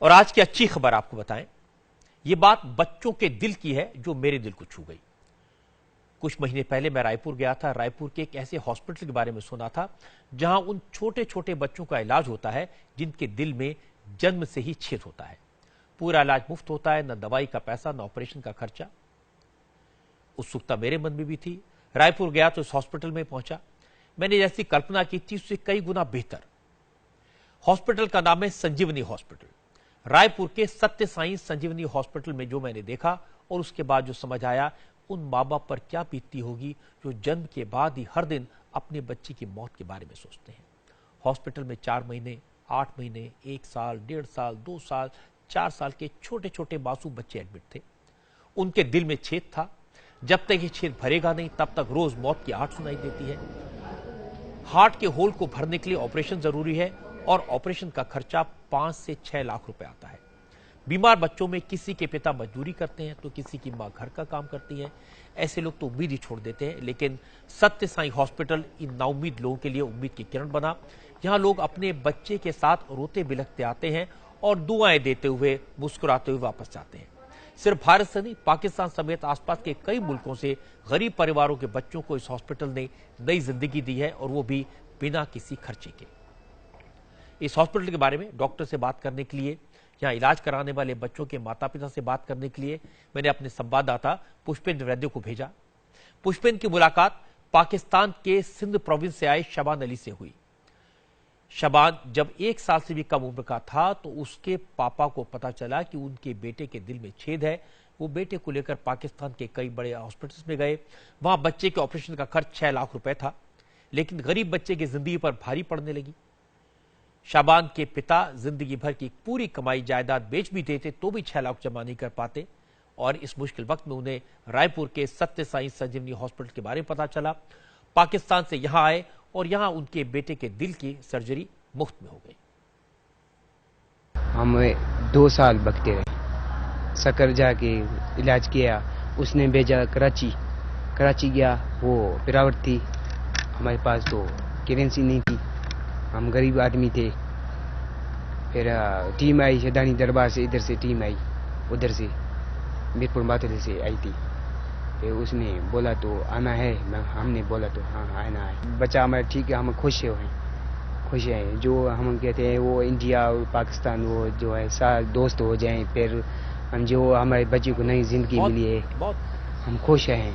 और आज की अच्छी खबर आपको बताएं, ये बात बच्चों के दिल की है जो मेरे दिल को छू गई। कुछ महीने पहले मैं रायपुर गया था। रायपुर के एक ऐसे हॉस्पिटल के बारे में सुना था जहां उन छोटे छोटे बच्चों का इलाज होता है जिनके दिल में जन्म से ही छेद होता है। पूरा इलाज मुफ्त होता है, न दवाई का पैसा, न ऑपरेशन का खर्चा। उत्सुकता मेरे मन में भी थी। रायपुर गया तो इस हॉस्पिटल में पहुंचा। मैंने जैसी कल्पना की थी उससे कई गुना बेहतर। हॉस्पिटल का नाम है संजीवनी हॉस्पिटल। रायपुर के सत्य साई संजीवनी हॉस्पिटल में जो मैंने देखा और उसके बाद जो समझ आया, उन माँ बाप पर क्या बीतती होगी जो जन्म के बाद ही हर दिन अपने बच्चे की मौत के बारे में सोचते हैं। हॉस्पिटल में 4 महीने, 8 महीने, 1 साल, 1.5 साल, 2 साल, 4 साल के छोटे छोटे मासूम बच्चे एडमिट थे। उनके दिल में छेद था। जब तक ये छेद भरेगा नहीं तब तक रोज मौत की आहट सुनाई देती है। हार्ट के होल को भरने के लिए ऑपरेशन जरूरी है और ऑपरेशन का खर्चा 5 से 6 लाख रुपए आता है। बीमार बच्चों में किसी के पिता मजदूरी करते हैं तो किसी की मां घर का काम करती है। ऐसे लोग तो उम्मीद ही छोड़ देते हैं, लेकिन सत्य साई हॉस्पिटल इन नाउम्मीद लोगों के लिए उम्मीद की किरण बना। यहां लोग अपने बच्चे के साथ रोते बिलखते आते हैं और दुआएं देते हुए, मुस्कुराते हुए वापस जाते हैं। सिर्फ भारत से नहीं, पाकिस्तान समेत आसपास के कई मुल्कों से गरीब परिवारों के बच्चों को इस हॉस्पिटल ने नई जिंदगी दी है, और वो भी बिना किसी खर्चे के। इस हॉस्पिटल के बारे में डॉक्टर से बात करने के लिए, यहां इलाज कराने वाले बच्चों के माता पिता से बात करने के लिए मैंने अपने संवाददाता पुष्पेंद्र वैद्य को भेजा। पुष्पेंद्र की मुलाकात पाकिस्तान के सिंध प्रोविंस से आए शबान अली से हुई। शबान जब 1 साल से भी कम उम्र का था तो उसके पापा को पता चला कि उनके बेटे के दिल में छेद है। वो बेटे को लेकर पाकिस्तान के कई बड़े हॉस्पिटल्स में गए। वहां बच्चे के ऑपरेशन का खर्च 6 लाख रुपए था, लेकिन गरीब बच्चे की जिंदगी पर भारी पड़ने लगी। शाबान के पिता जिंदगी भर की पूरी कमाई जायदाद बेच भी देते तो भी 6 लाख जमा नहीं कर पाते, और इस मुश्किल वक्त में उन्हें रायपुर के सत्य साई संजीवनी हॉस्पिटल के बारे में पता चला। पाकिस्तान से यहां आए और यहां उनके बेटे के दिल की सर्जरी मुफ्त में हो गई। हम 2 साल भगते रहे, सकर जाके इलाज किया, उसने भेजा कराची गया। वो पिरावट थी, हमारे पास तो करेंसी नहीं थी, हम गरीब आदमी थे। फिर टीम आई शदानी दरबार से, इधर से टीम आई, उधर से मीरपुर मातले से आई थी। फिर उसने बोला तो आना है, हमने बोला तो हाँ आना है। बच्चा हमारा ठीक है, हम खुश हैं। जो हम कहते हैं वो इंडिया और पाकिस्तान वो जो है सारे दोस्त हो जाएं, फिर हम जो हमारे बच्चे को नई जिंदगी मिली है, हम खुश हैं।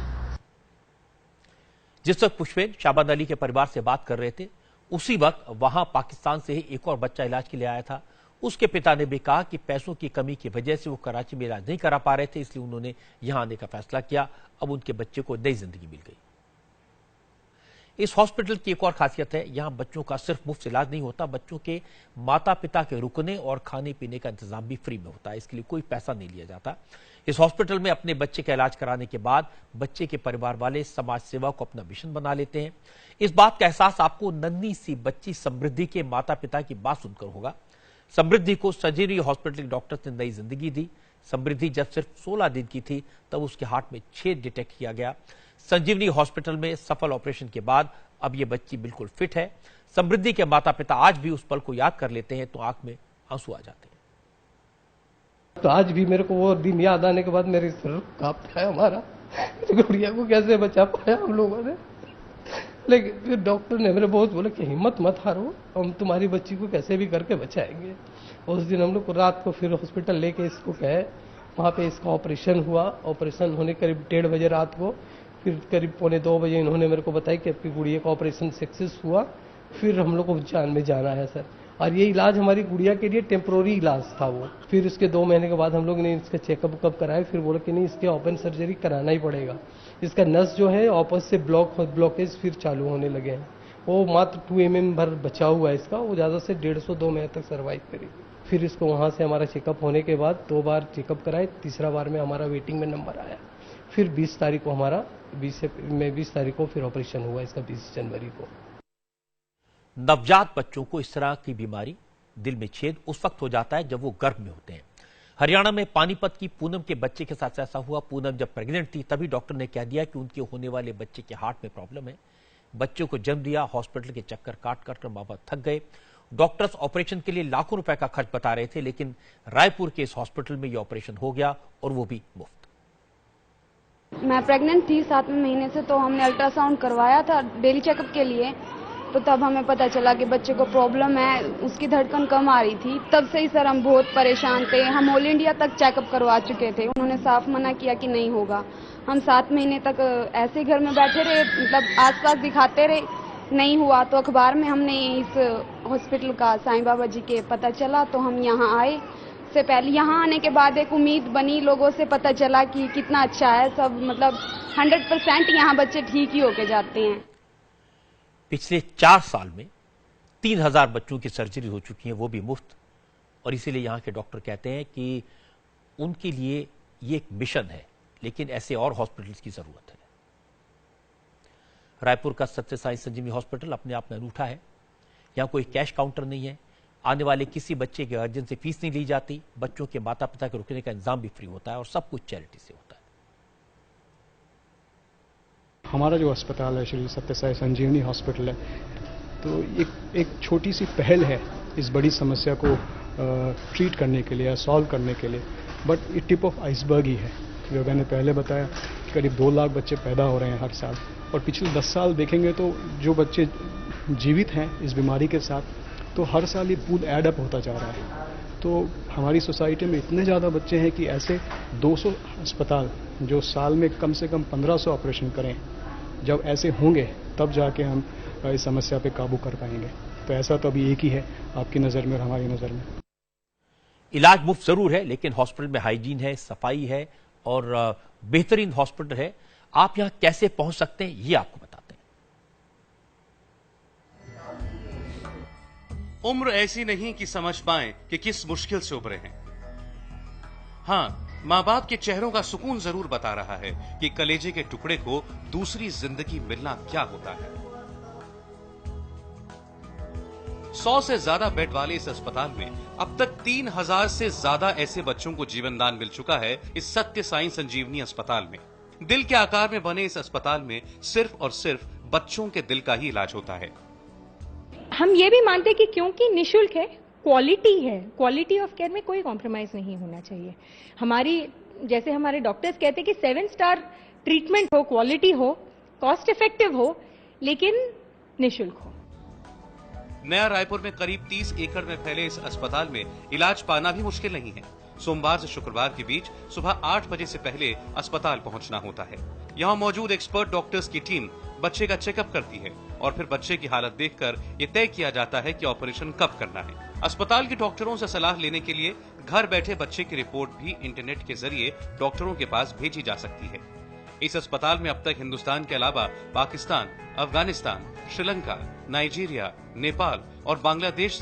जिस वक्त पुष्पेंद्र शाबान अली के परिवार से बात कर रहे थे, उसी वक्त वहां पाकिस्तान से ही एक और बच्चा इलाज के लिए आया था। उसके पिता ने भी कहा कि पैसों की कमी की वजह से वो कराची में इलाज नहीं करा पा रहे थे, इसलिए उन्होंने यहां आने का फैसला किया। अब उनके बच्चे को नई जिंदगी मिल गई। इस हॉस्पिटल की एक और खासियत है, यहां बच्चों का सिर्फ मुफ्त इलाज नहीं होता, बच्चों के माता पिता के रुकने और खाने पीने का इंतजाम भी फ्री में होता है। इसके लिए कोई पैसा नहीं लिया जाता। इस हॉस्पिटल में अपने बच्चे का इलाज कराने के बाद बच्चे के परिवार वाले समाज सेवा को अपना मिशन बना लेते हैं। इस बात का एहसास आपको नन्ही सी बच्ची समृद्धि के माता पिता की बात सुनकर होगा। समृद्धि को संजीवनी हॉस्पिटल के डॉक्टर्स ने नई जिंदगी दी। समृद्धि जब सिर्फ 16 दिन की थी तब उसके हार्ट में छेद डिटेक्ट किया गया। संजीवनी हॉस्पिटल में सफल ऑपरेशन के बाद अब यह बच्ची बिल्कुल फिट है। समृद्धि के माता पिता आज भी उस पल को याद कर लेते हैं तो आंख में आंसू आ जाते हैं। तो आज भी मेरे को वो दिन याद आने के बाद मेरे सर कांपता है। हमारा गुड़िया को कैसे बचा पाया हम लोगों ने। लेकिन फिर डॉक्टर ने मेरे बहुत बोला कि हिम्मत मत हारो, हम तुम्हारी बच्ची को कैसे भी करके बचाएंगे। उस दिन हम लोग को रात को फिर हॉस्पिटल लेके इसको गए, वहाँ पे इसका ऑपरेशन हुआ। ऑपरेशन होने करीब 1:30 बजे रात को, फिर करीब 1:45 बजे इन्होंने मेरे को बताया कि आपकी गुड़िया का ऑपरेशन सक्सेस हुआ। फिर हम लोग को जान में जाना है सर, और ये इलाज हमारी गुड़िया के लिए टेम्प्रोरी इलाज था वो। फिर उसके 2 महीने के बाद हम लोग ने इसका चेकअप कराया। फिर बोला कि नहीं, इसके ओपन सर्जरी कराना ही पड़ेगा। इसका नस जो है आपस से ब्लॉकेज फिर चालू होने लगे हैं। वो मात्र 2 mm भर बचा हुआ है इसका, वो ज़्यादा से 150-2 महीने तक सर्वाइव करेगी। फिर इसको वहाँ से हमारा चेकअप होने के बाद 2 बार चेकअप कराए, तीसरा बार में हमारा वेटिंग में नंबर आया। फिर 20 तारीख को हमारा 20 तारीख को फिर ऑपरेशन हुआ इसका, 20 जनवरी को। नवजात बच्चों को इस तरह की बीमारी, दिल में छेद, उस वक्त हो जाता है जब वो गर्भ में होते हैं। हरियाणा में पानीपत की पूनम के बच्चे के साथ ऐसा हुआ। पूनम जब प्रेग्नेंट थी तभी डॉक्टर ने कह दिया कि उनके होने वाले बच्चे के हार्ट में प्रॉब्लम है। बच्चे को जन्म दिया। हॉस्पिटल के चक्कर काट कर मां बाप थक गए। डॉक्टर्स ऑपरेशन के लिए लाखों रुपए का खर्च बता रहे थे, लेकिन रायपुर के इस हॉस्पिटल में यह ऑपरेशन हो गया और वो भी मुफ्त। मैं प्रेग्नेंट थी 7वें महीने से, तो हमने अल्ट्रासाउंड करवाया था डेली चेकअप के लिए। तो तब हमें पता चला कि बच्चे को प्रॉब्लम है, उसकी धड़कन कम आ रही थी। तब से ही सर हम बहुत परेशान थे। हम ऑल इंडिया तक चेकअप करवा चुके थे, उन्होंने साफ मना किया कि नहीं होगा। हम 7 महीने तक ऐसे घर में बैठे रहे, मतलब आसपास दिखाते रहे, नहीं हुआ। तो अखबार में हमने इस हॉस्पिटल का साईं बाबा जी के पता चला, तो हम यहाँ आए। से पहले यहाँ आने के बाद एक उम्मीद बनी, लोगों से पता चला कि कितना अच्छा है सब, मतलब 100% यहाँ बच्चे ठीक ही होके जाते हैं। पिछले 4 साल में 3000 बच्चों की सर्जरी हो चुकी है, वो भी मुफ्त। और इसीलिए यहाँ के डॉक्टर कहते हैं कि उनके लिए ये एक मिशन है, लेकिन ऐसे और हॉस्पिटल्स की जरूरत है। रायपुर का सत्य साई संजीवनी हॉस्पिटल अपने आप में अनूठा है। यहाँ कोई कैश काउंटर नहीं है, आने वाले किसी बच्चे के गार्जियन से फीस नहीं ली जाती, बच्चों के माता पिता के रुकने का इंतजाम भी फ्री होता है और सब कुछ चैरिटी से होता है। हमारा जो अस्पताल है श्री सत्य साई संजीवनी हॉस्पिटल है, तो एक छोटी सी पहल है इस बड़ी समस्या को ट्रीट करने के लिए या सॉल्व करने के लिए, बट ये टिप ऑफ आइसबर्ग ही है। जो मैंने पहले बताया, करीब 2 लाख बच्चे पैदा हो रहे हैं हर साल, और पिछले 10 साल देखेंगे तो जो बच्चे जीवित हैं इस बीमारी के साथ, तो हर साल ये पूल एड अप होता जा रहा है। तो हमारी सोसाइटी में इतने ज़्यादा बच्चे हैं कि ऐसे 200 अस्पताल जो साल में कम से कम 1500 ऑपरेशन करें, जब ऐसे होंगे तब जाके हम इस समस्या पे काबू कर पाएंगे। तो ऐसा तो अभी एक ही है आपकी नज़र में और हमारी नज़र में। इलाज मुफ्त जरूर है, लेकिन हॉस्पिटल में हाइजीन है, सफाई है और बेहतरीन हॉस्पिटल है। आप यहां कैसे पहुंच सकते हैं, ये आपको बताते हैं। उम्र ऐसी नहीं कि समझ पाएं कि किस मुश्किल से उभरे हैं। हां, मां बाप के चेहरों का सुकून जरूर बता रहा है कि कलेजे के टुकड़े को दूसरी जिंदगी मिलना क्या होता है। 100 से ज्यादा बेड वाले इस अस्पताल में अब तक 3000 से ज्यादा ऐसे बच्चों को जीवन दान मिल चुका है। इस सत्य साई संजीवनी अस्पताल में दिल के आकार में बने इस अस्पताल में सिर्फ और सिर्फ बच्चों के दिल का ही इलाज होता है। हम ये भी मानते हैं कि क्योंकि निःशुल्क है, क्वालिटी है, क्वालिटी ऑफ केयर में कोई कॉम्प्रोमाइज नहीं होना चाहिए। जैसे हमारे डॉक्टर्स कहते हैं कि 7 स्टार ट्रीटमेंट हो, क्वालिटी हो, कॉस्ट इफेक्टिव हो, लेकिन निःशुल्क हो। नया रायपुर में करीब 30 एकड़ में फैले इस अस्पताल में इलाज पाना भी मुश्किल नहीं है। सोमवार से शुक्रवार के बीच सुबह 8 बजे से पहले अस्पताल पहुंचना होता है। यहां मौजूद एक्सपर्ट डॉक्टर्स की टीम बच्चे का चेकअप करती है और फिर बच्चे की हालत देखकर यह तय किया जाता है कि ऑपरेशन कब करना है। अस्पताल के डॉक्टरों से सलाह लेने के लिए घर बैठे बच्चे की रिपोर्ट भी इंटरनेट के जरिए डॉक्टरों के पास भेजी जा सकती है। इस अस्पताल में अब तक हिंदुस्तान के अलावा पाकिस्तान, अफगानिस्तान, श्रीलंका, नाइजीरिया, नेपाल और बांग्लादेश से